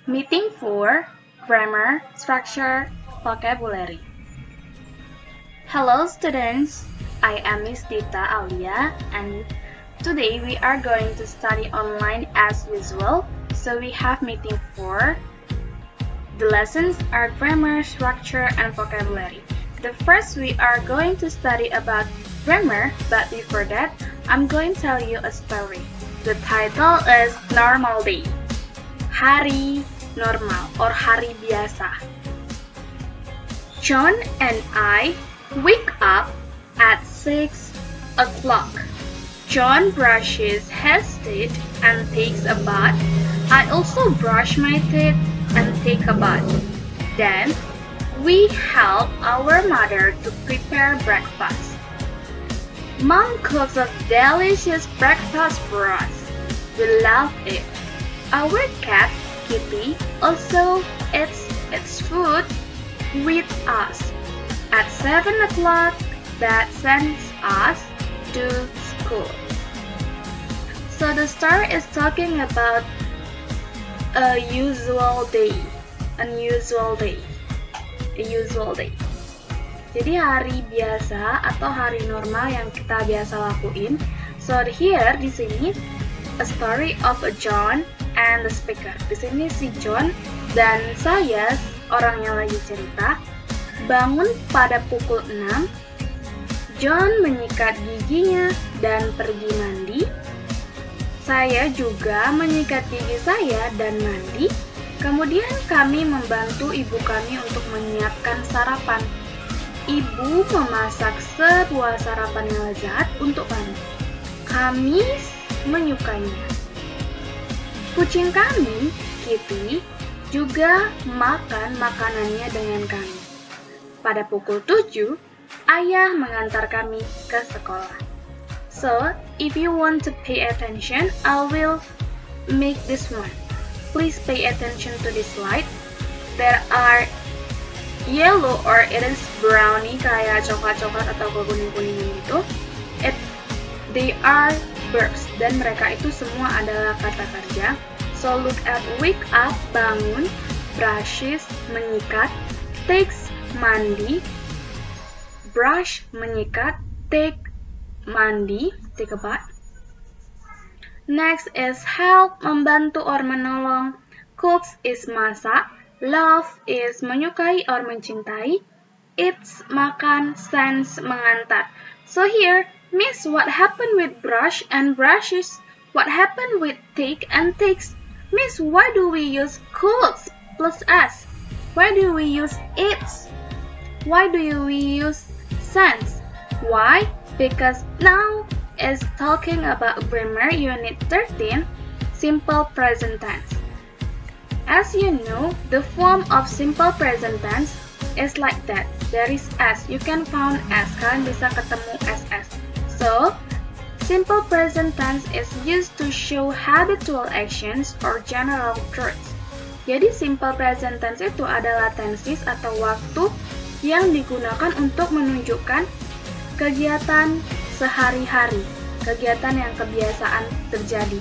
Meeting 4, Grammar, Structure, Vocabulary. Hello students, I am Miss Dita Aulia and today we are going to study online as usual. So we have meeting 4. The lessons are grammar, structure, and vocabulary. The first we are going to study about grammar, but before that, I'm going to tell you a story. The title is Normal Day. Hari normal or hari biasa. John and I wake up at 6 o'clock. John brushes his teeth and takes a bath. I also brush my teeth and take a bath. Then, we help our mother to prepare breakfast. Mom cooks a delicious breakfast for us. We love it. Our cat, Kitty, also eats its food with us. At 7 o'clock, Dad sends us to school. So the story is talking about a usual day. Jadi hari biasa atau hari normal yang kita biasa lakuin. So here di sini a story of a John and the speaker. Di sini si John dan saya, orang yang lagi cerita, bangun pada pukul 6. John menyikat giginya dan pergi mandi. Saya juga menyikat gigi saya dan mandi. Kemudian kami membantu ibu kami untuk menyiapkan sarapan. Ibu memasak sebuah sarapan yang lezat untuk kami. Kami menyukainya. Kucing kami, Kitty, juga makan makanannya dengan kami. Pada pukul 7, ayah mengantar kami ke sekolah. So, if you want to pay attention, I will make this one. Please pay attention to this slide. There are yellow or it is brownie kayak coklat-coklat atau kuning-kuningan gitu. They are verbs dan mereka itu semua adalah kata kerja. So look at wake up, bangun, brushes, menyikat, takes, mandi, brush, menyikat, take, mandi, take a bath. Next is help, membantu or menolong, cooks is masak, love is menyukai or mencintai, eats, makan, sends, mengantar. So here, Miss, what happened with brush and brushes? What happened with take and takes? Miss, why do we use cooks plus s? Why do we use eats? Why do we use sends? Why? Because now is talking about grammar unit 13, simple present tense. As you know, the form of simple present tense is like that. There is s. You can found s. Kalian bisa ketemu ss. So, simple present tense is used to show habitual actions or general truths. Jadi simple present tense itu adalah tenses atau waktu yang digunakan untuk menunjukkan kegiatan sehari-hari, kegiatan yang kebiasaan terjadi,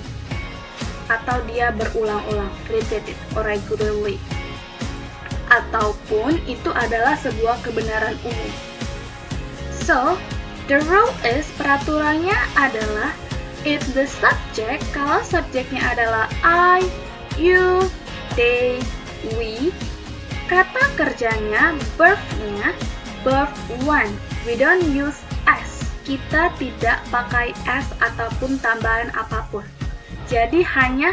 atau dia berulang-ulang, repeated or regularly, ataupun itu adalah sebuah kebenaran umum. So, the rule is, peraturannya adalah if the subject, kalau subjeknya adalah I, you, they, we, kata kerjanya, verb-nya, verb 1. We don't use s. Kita tidak pakai s ataupun tambahan apapun. Jadi hanya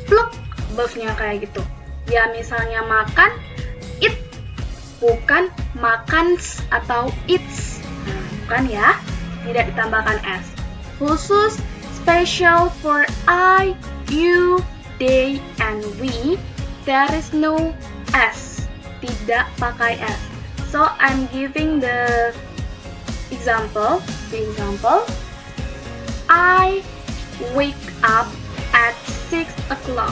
plug verb-nya kayak gitu. Ya misalnya makan, eat, bukan makans atau eats. Bukan ya, tidak ditambahkan s. Khusus, special for I, you, they, and we, there is no s. Tidak pakai s. So, I'm giving the example. I wake up at 6 o'clock.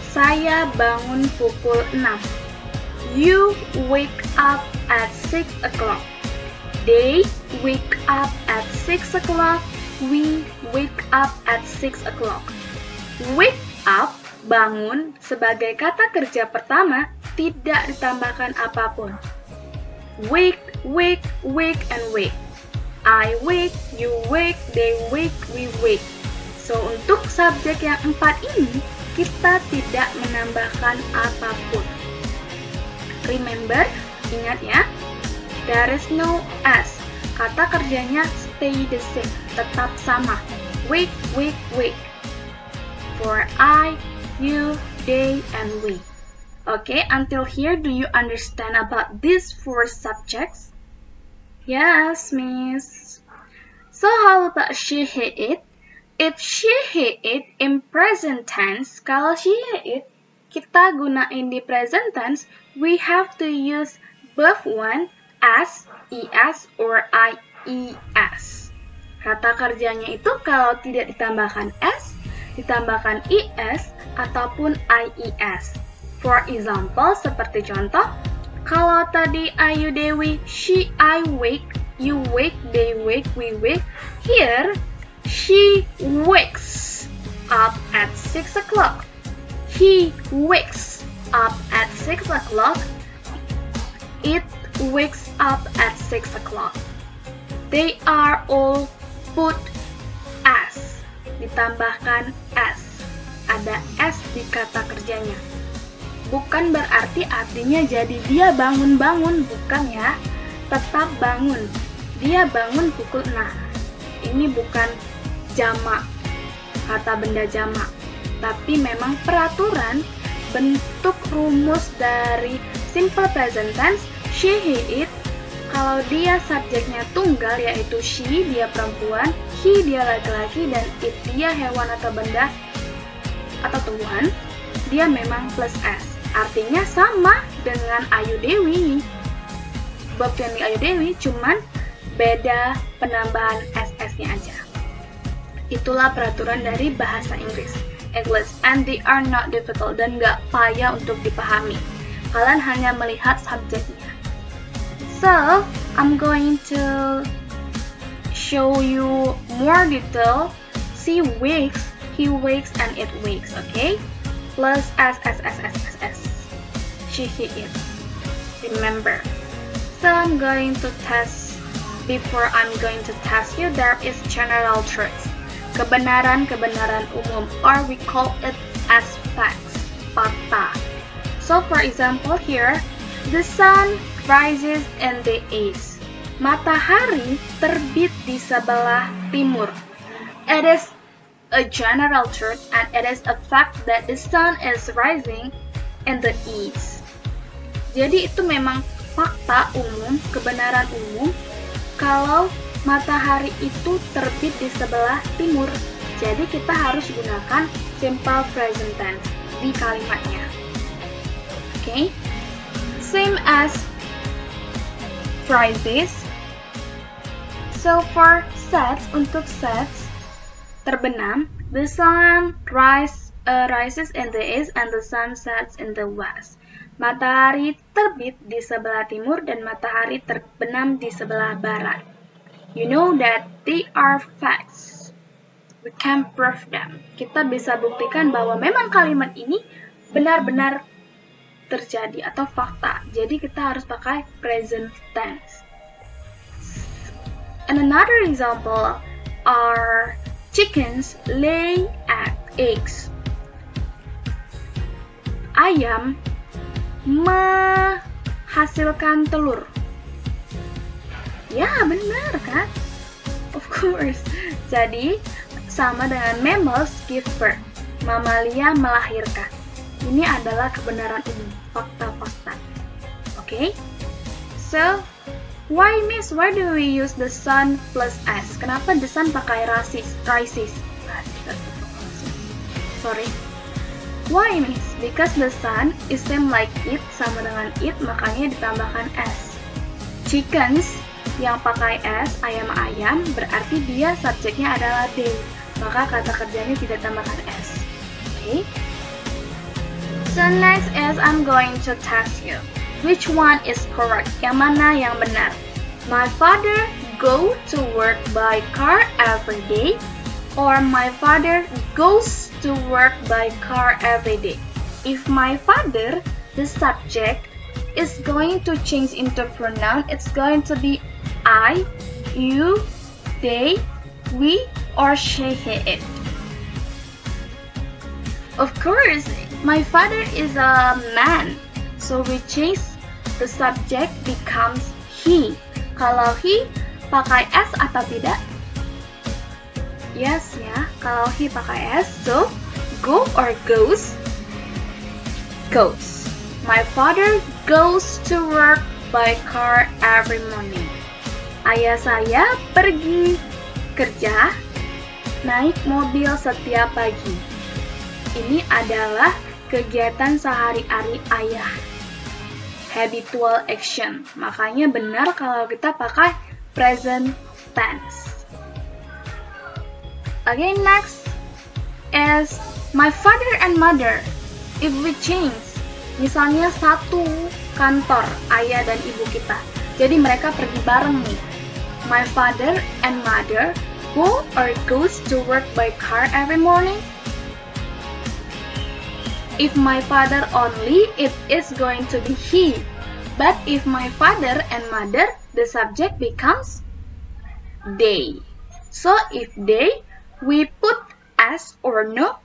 Saya bangun pukul 6. You wake up at 6 o'clock. They wake up at 6 o'clock. We wake up at 6 o'clock. Wake up bangun sebagai kata kerja pertama tidak ditambahkan apapun. Wake, wake, wake, and wake. I wake, you wake, they wake, we wake. So, untuk subjek yang 4 ini, kita tidak menambahkan apapun. Remember, ingat ya, there is no S. Kata kerjanya stay the same, tetap sama. Wake, wake, wake. For I, you, they, and we. Okay, until here, do you understand about these 4 subjects? Yes, miss. So how about she, he, it? If she, he, it in present tense, kalau she, he, it, kita gunain di present tense, we have to use both one, as, es, or ies. Kata kerjanya itu kalau tidak ditambahkan s, ditambahkan is, ataupun ies. For example, seperti contoh, kalau tadi Ayu Dewi, she, I wake, you wake, they wake, we wake. Here, she wakes up at 6 o'clock. He wakes up at 6 o'clock. It wakes up at 6 o'clock. They are all put as. Ditambahkan s. Ada s di kata kerjanya. Bukan berarti artinya jadi dia bangun-bangun, bukan ya. Tetap bangun. Dia bangun pukul 6. Ini bukan jamak, kata benda jamak. Tapi memang peraturan bentuk rumus dari simple present tense, she, he, it. Kalau dia subjeknya tunggal yaitu she, dia perempuan, he, dia laki-laki, dan it, dia hewan atau benda atau tumbuhan, dia memang plus s. Artinya sama dengan Ayu Dewi. Bab yang di Ayu Dewi, cuman beda penambahan ss-nya aja. Itulah peraturan dari bahasa Inggris. And they are not difficult dan gak payah untuk dipahami. Kalian hanya melihat subjeknya. So, I'm going to show you more detail. She wakes, he wakes, and it wakes, okay? Plus s. She, he, it. Remember. So, I'm going to test. Before I'm going to test you, there is general truths. Kebenaran-kebenaran umum, or we call it as facts, fakta. So for example here, the sun rises in the east. Matahari terbit di sebelah timur. It is a general truth and it is a fact that the sun is rising in the east. Jadi itu memang fakta umum, kebenaran umum kalau matahari itu terbit di sebelah timur. Jadi kita harus gunakan simple present tense di kalimatnya. Okay? Same as phrases. So for sets, untuk sets terbenam, the sun rises in the east and the sun sets in the west. Matahari terbit di sebelah timur dan matahari terbenam di sebelah barat. You know that they are facts. We can prove them. Kita bisa buktikan bahwa memang kalimat ini benar-benar terjadi atau fakta. Jadi kita harus pakai present tense. And another example are chickens lay eggs. Ayam menghasilkan telur. Ya, benar kan? Of course. Jadi, sama dengan mammals give birth. Mamalia melahirkan. Ini adalah kebenaran umum, fakta-fakta. Okay? So, why do we use the sun plus s? Kenapa the sun pakai rises? Sorry. Why miss? Because the sun is same like it, sama dengan it, makanya ditambahkan s. Chickens yang pakai s, ayam-ayam, berarti dia subjeknya adalah they. Maka kata kerjanya tidak tambahkan s. Okay? So next is I'm going to test you. Which one is correct? Yang mana yang benar? My father go to work by car every day, or my father goes to work by car every day. If my father, the subject, is going to change into pronoun, it's going to be I, you, they, we, or she, he, it. Of course, my father is a man, so we change the subject becomes he. Kalau he pakai S atau tidak? Yes ya, kalau he pakai S, so go or goes? Goes. My father goes to work by car every morning. Ayah saya pergi kerja naik mobil setiap pagi. Ini adalah kegiatan sehari-hari ayah. Habitual action. Makanya benar kalau kita pakai present tense. Okay, next is my father and mother. If we change, misalnya satu kantor ayah dan ibu kita. Jadi mereka pergi bareng nih. My father and mother go or goes to work by car every morning. If my father only, it is going to be he. But if my father and mother, the subject becomes they. So if they, we put S or no?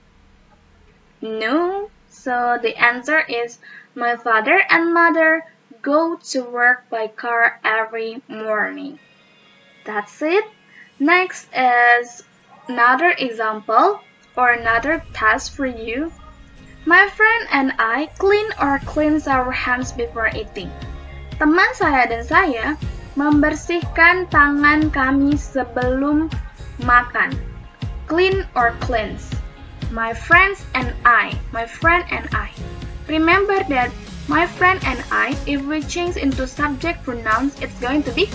No. So the answer is my father and mother go to work by car every morning. That's it. Next is another example or another task for you. My friend and I clean or cleanse our hands before eating. Teman saya dan saya membersihkan tangan kami sebelum makan. Clean or cleanse. My friends and I. My friend and I. Remember that my friend and I, if we change into subject pronouns, it's going to be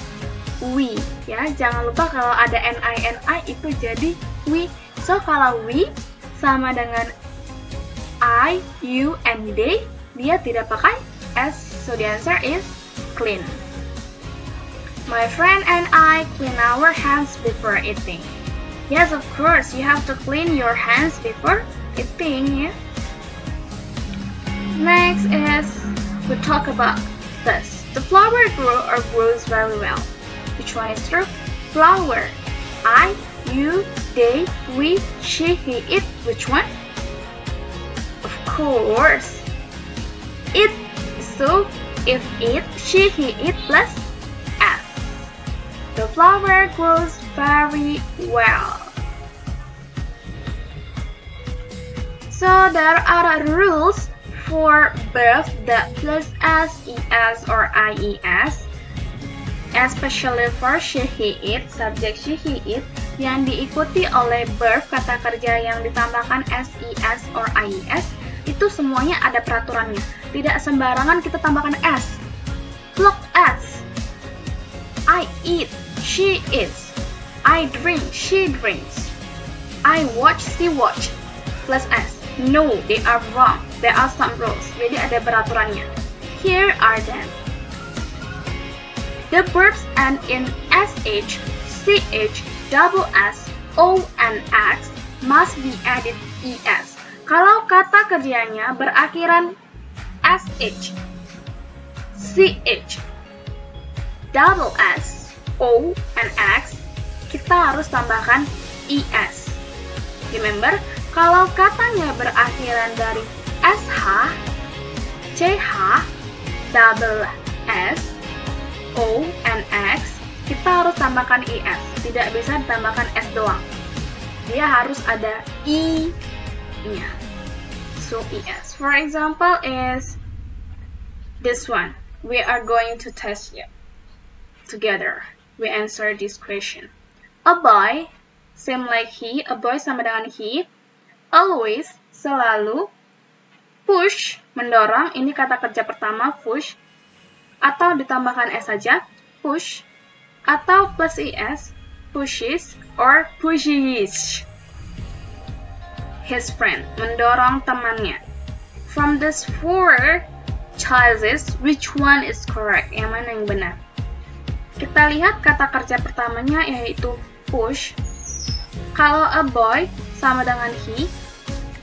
we. Ya, jangan lupa kalau ada ni itu jadi we. So kalau we sama dengan I, you, and they, dia tidak pakai S, so the answer is clean. My friend and I clean our hands before eating. Yes, of course, you have to clean your hands before eating, yeah? Next is, we talk about this. The flower grows very well. Which one is true? Flower. I, you, they, we, she, he, it. Which one? Of course, it. So if it, she, he, it plus S. The flower grows very well. So there are rules for verb that plus S, ES, or IES, especially for she, he, it, subject she, he, it, yang diikuti oleh verb kata kerja yang ditambahkan S, ES, or IES, itu semuanya ada peraturannya. Tidak sembarangan kita tambahkan S. Look S. I eat, she eats. I drink, she drinks. I watch, she watch. Plus S. No, they are wrong. There are some rules. Jadi ada peraturannya. Here are them. The verbs end in SH, CH, double S, O, and X must be added ES. Kalau kata kerjanya berakhiran SH, CH, double S, O, and X, kita harus tambahkan ES. Remember, kalau katanya berakhiran dari SH, CH, double S, O, and X, kita harus tambahkan ES. Tidak bisa ditambahkan S doang. Dia harus ada I-nya. So ES. For example is this one. We are going to test it together. We answer this question. A boy, same like he. A boy sama dengan he. Always, selalu. Push, mendorong. Ini kata kerja pertama, push. Atau ditambahkan S saja, push. Atau plus ES, pushes or pushes his friend, mendorong temannya. From these four choices, which one is correct? Yang mana yang benar? Kita lihat kata kerja pertamanya yaitu push. Kalau a boy sama dengan he,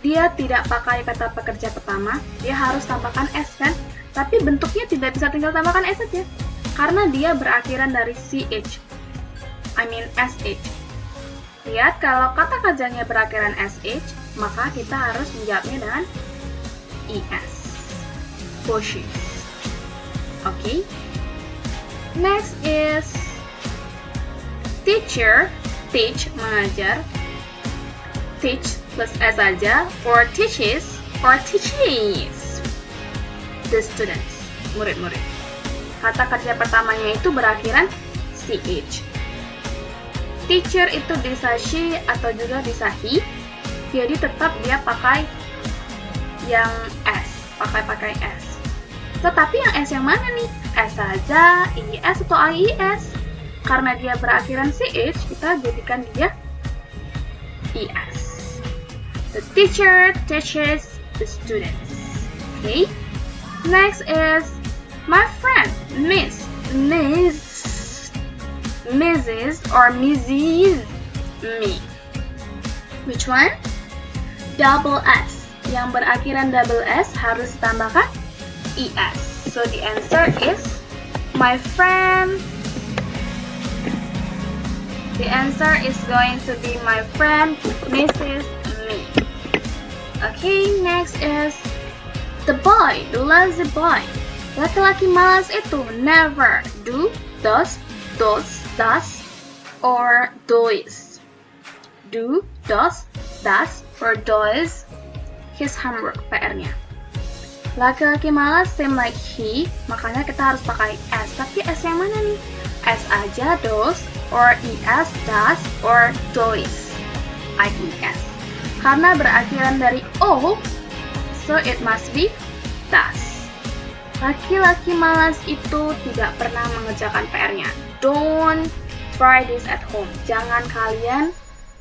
dia tidak pakai kata pekerja pertama, dia harus tambahkan S kan? Tapi bentuknya tidak bisa tinggal tambahkan S saja, karena dia berakhiran dari SH. Lihat, kalau kata kerjanya berakhiran SH, maka kita harus menjawabnya dengan ES. Bushes. Okay. Next is teacher. Teach, mengajar. Teach plus S saja, or teaches, or teaches the students, murid-murid. Kata kerja pertamanya itu berakhiran CH. Teacher itu bisa she atau juga bisa he, jadi tetap dia pakai yang S, pakai S. Tetapi yang S yang mana nih? S saja, IES atau IES? Karena dia berakhiran CH, kita jadikan dia ES. The teacher teaches the students. Okay. Next is my friend, Miss, Mrs. or Mrs. Me. Which one? Double S. Yang berakhiran double S harus ditambahkan ES. So the answer is my friend. The answer is going to be my friend, Mrs. Me. Okay, next is the boy, the lazy boy. Laki-laki malas itu never do, does, or does. Do, does, or does his homework, PR-nya. Laki-laki malas seem like he, makanya kita harus pakai S. Tapi S yang mana nih? S aja, does, or ES, does, or does, IES. Karena berakhiran dari O, so it must be does. Laki-laki malas itu tidak pernah mengerjakan PR-nya. Don't try this at home. Jangan kalian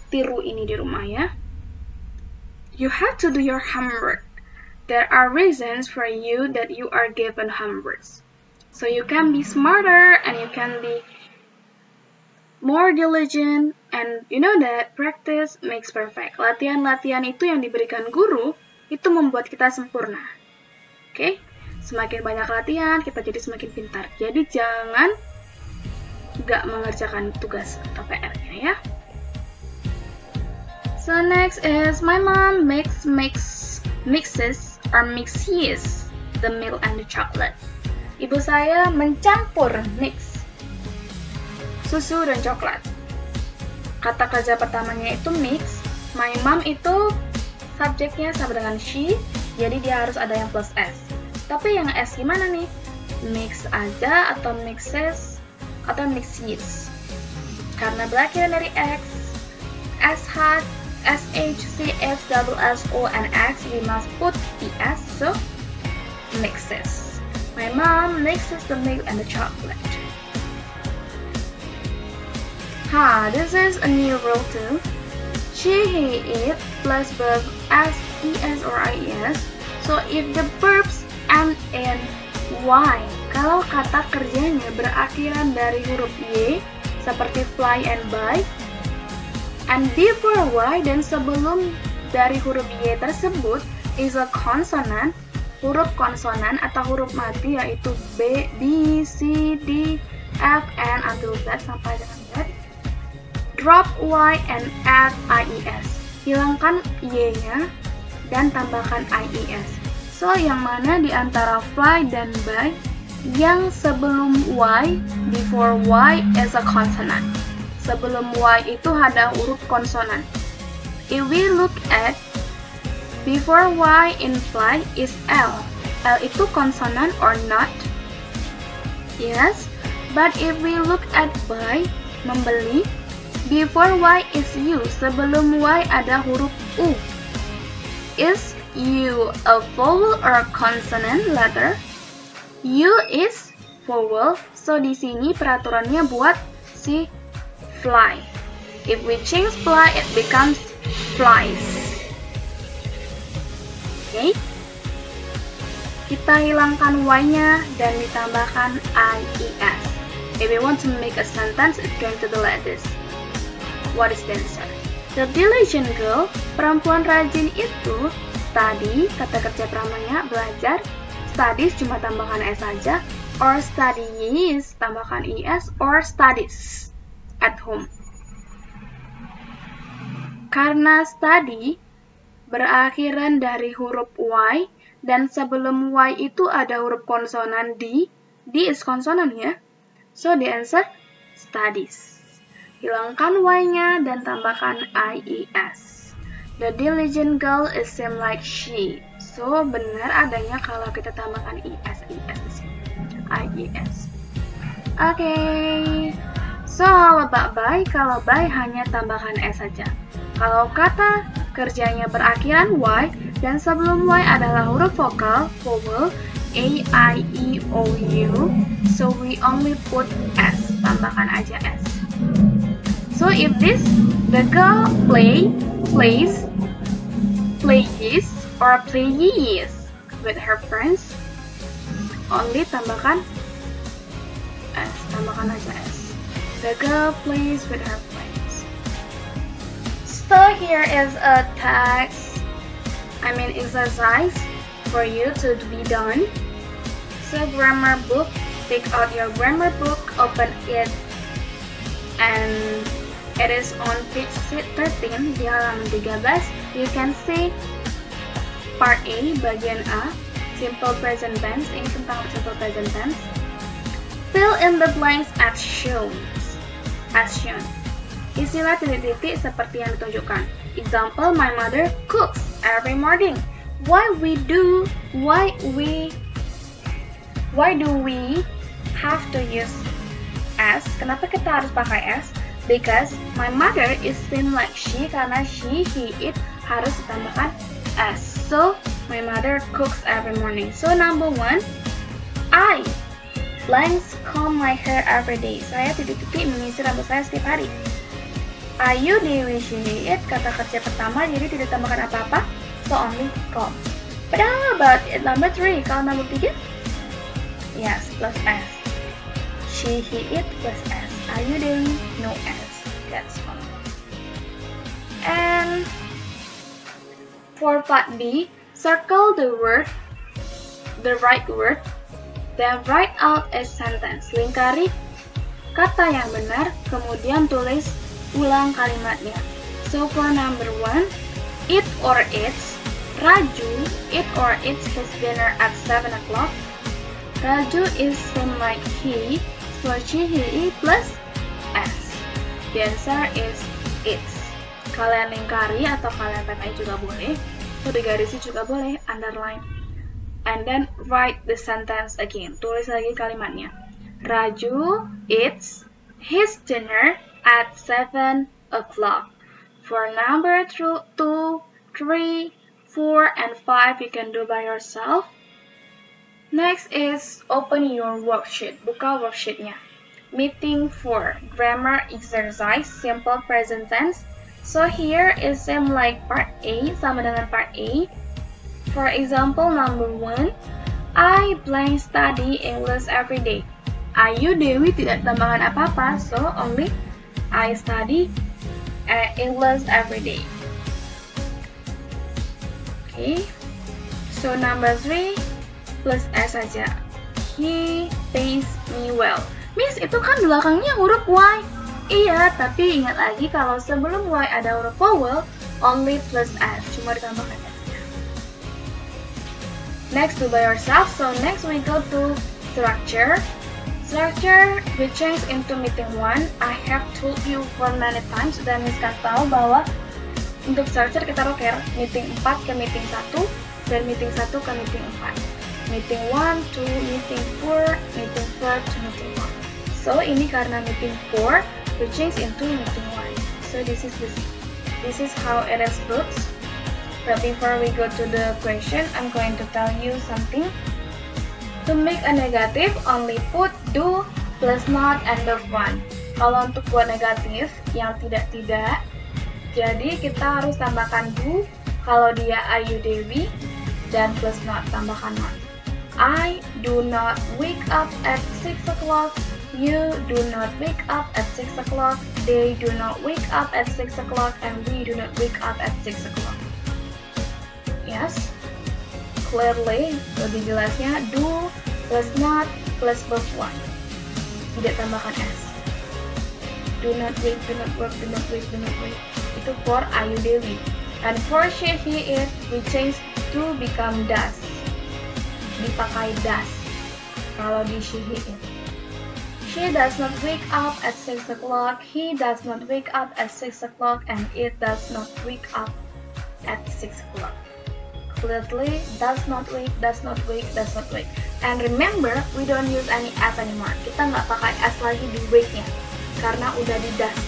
tiru ini di rumah ya. You have to do your homework. There are reasons for you that you are given homeworks. So you can be smarter and you can be more diligent, and you know that practice makes perfect. Latihan-latihan itu yang diberikan guru itu membuat kita sempurna. Oke? Semakin banyak latihan, kita jadi semakin pintar. Jadi jangan nggak mengerjakan tugas atau PR-nya ya. So next is my mom mixes the milk and the chocolate. Ibu saya mencampur mix susu dan coklat. Kata kerja pertamanya itu mix. My mom itu subjeknya sama dengan she, jadi dia harus ada yang plus S. Tapi yang S gimana nih? Mix aja atau mixes atau mixes? Karena berakhiran dari X, SH, SH, CH, double S, O, and X, we must put ES, so mixes. My mom mixes the milk and the chocolate. This is a new rule too. She, he, it plus verb S, ES, or IES. So if the verbs end in Y, kalau kata kerjanya berakhiran dari huruf Y, seperti fly and buy, and before Y dan sebelum dari huruf Y tersebut is a consonant, huruf konsonan atau huruf mati yaitu B, B, C, D, F, N until Z sampai dengan Z. Drop Y and add IES. Hilangkan Y-nya dan tambahkan IES. So, yang mana di antara fly dan buy? Yang sebelum Y, before Y is a consonant. Sebelum Y itu ada huruf konsonan. If we look at before Y in fly is L. L itu konsonan or not? Yes. But if we look at buy, membeli, before Y is U. Sebelum Y ada huruf U. Is U a vowel or a consonant letter? U is vowel. So di sini peraturannya buat si fly. If we change fly, it becomes flies. Okay? Kita hilangkan Y-nya dan ditambahkan IES. If we want to make a sentence, it's going to be like this. What is the answer? The diligent girl, perempuan rajin itu, study, kata kerja pramanya, belajar, studies cuma tambahkan S saja, or studies, tambahkan IS, or studies, at home. Karena study berakhiran dari huruf Y, dan sebelum Y itu ada huruf konsonan D is konsonan ya, so the answer, studies. Hilangkan Y-nya dan tambahkan IES. The diligent girl is same like she. So, benar adanya kalau kita tambahkan IES di sini. IES. Oke. So, about by, kalau by hanya tambahkan S saja. Kalau kata kerjanya berakhiran Y dan sebelum Y adalah huruf vokal, vowel, A, I, E, O, U, so we only put S, tambahkan aja S. So if this, the girl plays, or plays with her friends, only tambahkan S, tambahkan aja S. The girl plays with her friends. So here is a exercise for you to be done. So grammar book, take out your grammar book, open it, and it is on page 13 di halaman 13. You can see part A, bagian A, simple present tense. Ini tentang simple present tense. Fill in the blanks as shown. Isilah titik-titik seperti yang ditunjukkan. Example, my mother cooks every morning. Why do we have to use S? Kenapa kita harus pakai S? Because my mother is same like she, karena she, he, it harus ditambahkan S. So, my mother cooks every morning. So, number 1, I blanks comb my hair every day. Saya titik-titik menyisir rambut saya setiap hari. Ayu, Dewi, she, he, it, kata kerja pertama, jadi tidak ditambahkan apa-apa. So, only comb. But how about it number 3? Kalau number 3? Yes, plus S. She, he, it, plus S. Ayu, Dewi, no S. That's fine. And for part B, circle the right word, then write out a sentence. Lingkari kata yang benar, kemudian tulis ulang kalimatnya. So for number 1, eat or eats. Raju, eat or eats his dinner at 7 o'clock. Raju is same like he, so she, he, it plus S. The answer is it's. Kalian lingkari atau kalian tandai juga boleh, atau digarisi juga boleh, underline. And then write the sentence again. Tulis lagi kalimatnya. Raju eats his dinner at 7 o'clock. For number 2, 3, 4, and 5 you can do by yourself. Next is open your worksheet. Buka worksheetnya. Meeting 4, grammar exercise, simple present tense. So here is same like part A, sama dengan part A. For example, number 1, I blank study English every day. Ayu, Dewi tidak tambahkan apa-apa, so only I study English every day. Okay, so number 3 plus S saja. He pays me well. Miss, itu kan belakangnya huruf Y. Iya, tapi ingat lagi kalau sebelum Y ada huruf vowel, only plus S, cuma ditambahkan S-nya. Next, do by yourself. So next we go to structure. Structure we change into meeting 1. I have told you for many times, sudah Miss kasih tahu bahwa untuk structure kita rocker meeting 4 ke meeting 1 dan meeting 1 ke meeting 4. Meeting 1 to meeting 4, meeting 4 to meeting 1. So ini karena meeting 4, we change into meeting 1. So this is how it is booked. But before we go to the question, I'm going to tell you something. To make a negative, only put do plus not end of 1. Kalau untuk buat negatif yang tidak-tidak, jadi kita harus tambahkan do kalau dia Ayu Dewi dan plus not, tambahkan not. I do not wake up at 6 o'clock. You do not wake up at 6 o'clock. They do not wake up at 6 o'clock and we do not wake up at 6 o'clock. Yes, clearly, lebih jelasnya do plus not plus verb 1. Tidak tambahkan s. Do not wake, do not work, do not wake, do not wake. Itu for Ayu Dewi. And for she, he, it, we change to become does. Dipakai does. Kalau di she, he, it. She does not wake up at 6 o'clock, he does not wake up at 6 o'clock, and it does not wake up at 6 o'clock. Clearly, does not wake, does not wake, does not wake. And remember, we don't use any s anymore. Kita nggak pakai s lagi di wake-nya, karena udah di does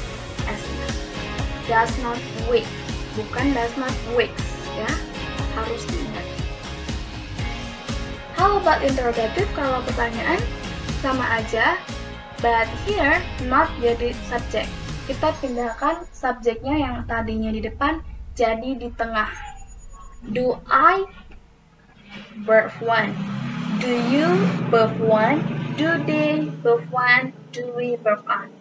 s-nya. Does not wake, bukan does not wakes, ya. Harus diingat. How about interrogative? Kalau pertanyaan, sama aja. But here, not jadi subjek. Kita pindahkan subjeknya yang tadinya di depan jadi di tengah. Do I, verb 1. Do you, verb 1. Do they, verb 1. Do we, verb 1.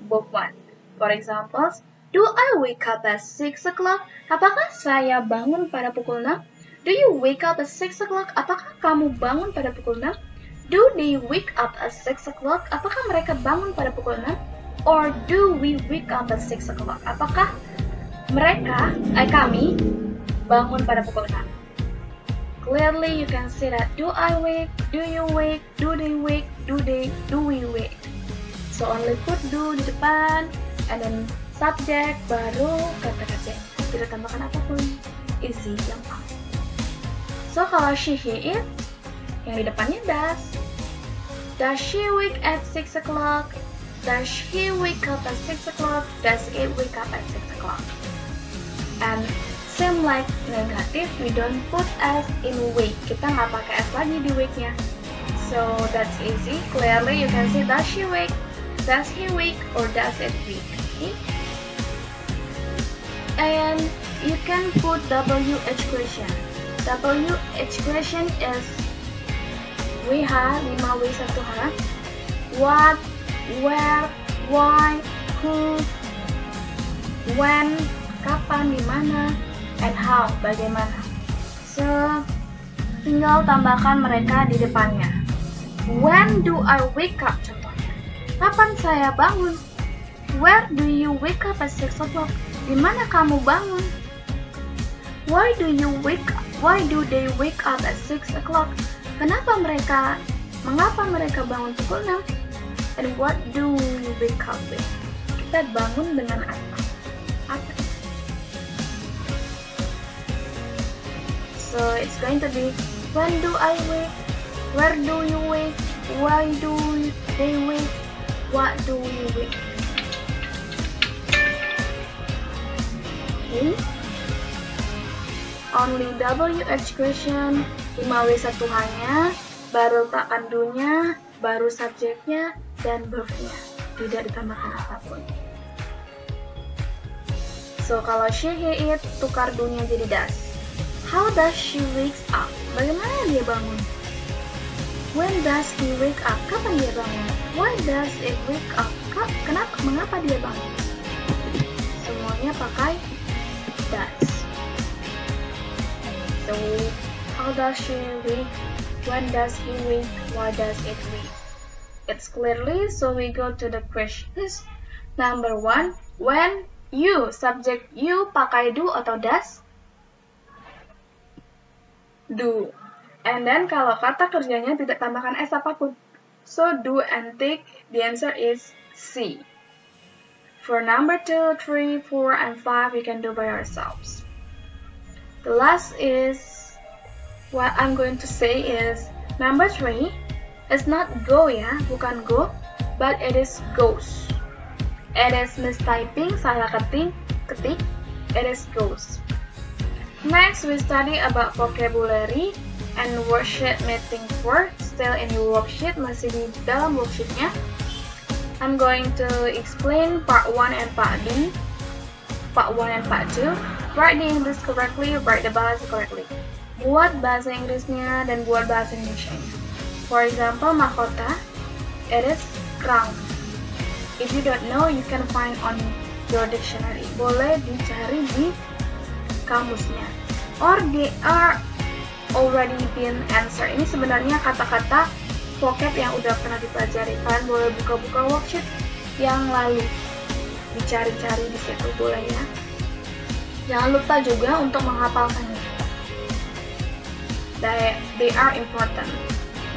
For example, do I wake up at 6 o'clock? Apakah saya bangun pada pukul 6? Do you wake up at 6 o'clock? Apakah kamu bangun pada pukul 6? Do they wake up at 6 o'clock? Apakah mereka bangun pada pukul 6? Or do we wake up at 6 o'clock? Apakah kami bangun pada pukul 6? Clearly you can see that do I wake, do you wake, do they wake, do we wake. So only put do di depan and then subject baru kata kerja. Tidak tambahkan apapun. Easy, gampang. So kalau she, he, it, yang di depannya does. Does she wake at 6 o'clock? Does he wake up at 6 o'clock? Does it wake up at 6 o'clock? And same like negative, we don't put s in wake. Kita nggak pakai s lagi di wake-nya. So that's easy. Clearly you can see does she wake, does he wake, or does it wake. Okay? And you can put WH question. WH question is WH, 5W1H. What, where, why, who, when, kapan, di mana, and how, bagaimana. So, tinggal tambahkan mereka di depannya. When do I wake up? Contohnya. Kapan saya bangun? Where do you wake up at 6 o'clock? Di mana kamu bangun? Why do they wake up at 6 o'clock? Mengapa mereka bangun pukul 6? And what do you wake up with? Kita bangun dengan apa? So it's going to be when do I wake? Where do you wake? Why do they wake? What do you wake? Okay. Only WH question, 5W1H-nya, baru letakkan do-nya, baru subjeknya, dan verb-nya. Tidak ditambahkan apapun. So, kalau she, he, it, tukar do-nya jadi does. How does she wake up? Bagaimana dia bangun? When does he wake up? Kapan dia bangun? Why does it wake up? Mengapa dia bangun? Semuanya pakai does. So, how does she wake? When does he wake? Why does it wake? It's clearly, so we go to the questions. Number 1, when you, subject you, pakai do atau does? Do. And then kalau kata kerjanya tidak tambahkan s apapun. So, do and take, the answer is C. For number 2, 3, 4, and 5, we can do by ourselves. The last is, what I'm going to say is, number 3, it's not go ya, bukan go, but it is goes. It is mistyping, salah ketik, it is goes. Next, we study about vocabulary and worksheet meeting 4, still in your worksheet, masih di dalam worksheetnya. I'm going to explain part 1 and part 2. Write the English correctly, write the bahasa correctly. Buat bahasa Inggrisnya dan buat bahasa Indonesianya. For example, mahkota, it is crown. If you don't know, you can find on your dictionary. Boleh dicari di kamusnya. Or they are already been answered. Ini sebenarnya kata-kata vocab yang udah pernah dipelajari. Kalian boleh buka-buka worksheet yang lalu, dicari-cari di situ boleh ya. Jangan lupa juga untuk menghafalkannya. They are important.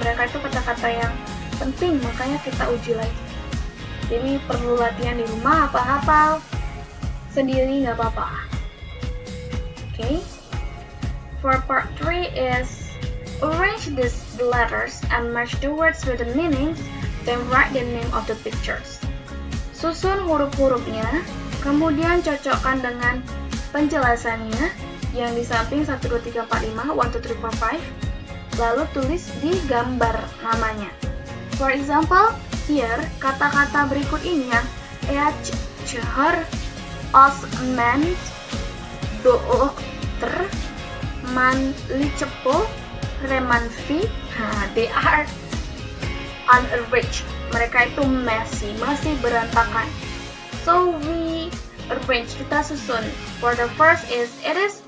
Mereka itu kata-kata yang penting, makanya kita uji lagi. Jadi perlu latihan di rumah, hafal-hafal sendiri nggak apa-apa. Okay. For part 3 is arrange the letters and match the words with the meanings, then write the name of the pictures. Susun huruf-hurufnya, kemudian cocokkan dengan penjelasannya yang di samping 1, 2, 3, 4, 5, 1, 2, 3, 4, 5, lalu tulis di gambar namanya. For example, here, kata-kata berikut ini yang cher, osment, dokter, manlicepo, remanfi, they are unarranged. Mereka itu messy, masih berantakan. So we arrange, kita susun. For the first is,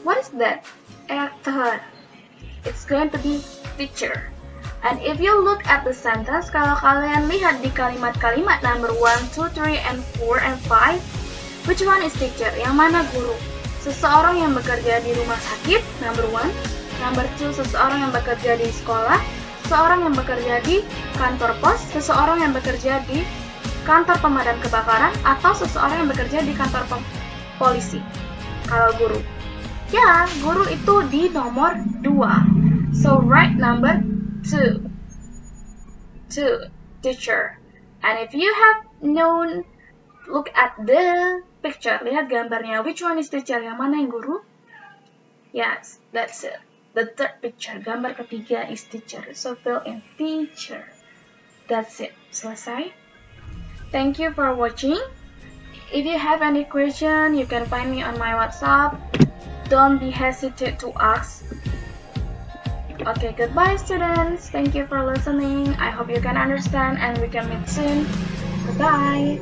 what is that? Actor. It's going to be teacher. And if you look at the sentence, kalau kalian lihat di kalimat-kalimat number 1, 2, 3, and 4, and 5, which one is teacher? Yang mana guru? Seseorang yang bekerja di rumah sakit, number 1. Number 2, seseorang yang bekerja di sekolah. Seseorang yang bekerja di kantor pos. Seseorang yang bekerja di kantor pemadam kebakaran. Atau seseorang yang bekerja di kantor polisi. Kalau guru. Ya, guru itu di nomor 2. So, write number 2. Teacher. And if you have known, look at the picture. Lihat gambarnya. Which one is teacher? Yang mana yang guru? Yes, that's it. The third picture. Gambar ketiga is teacher. So fill in teacher. That's it. Selesai. Thank you for watching. If you have any question, you can find me on my WhatsApp. Don't be hesitant to ask. Okay, goodbye students. Thank you for listening. I hope you can understand and we can meet soon. Goodbye.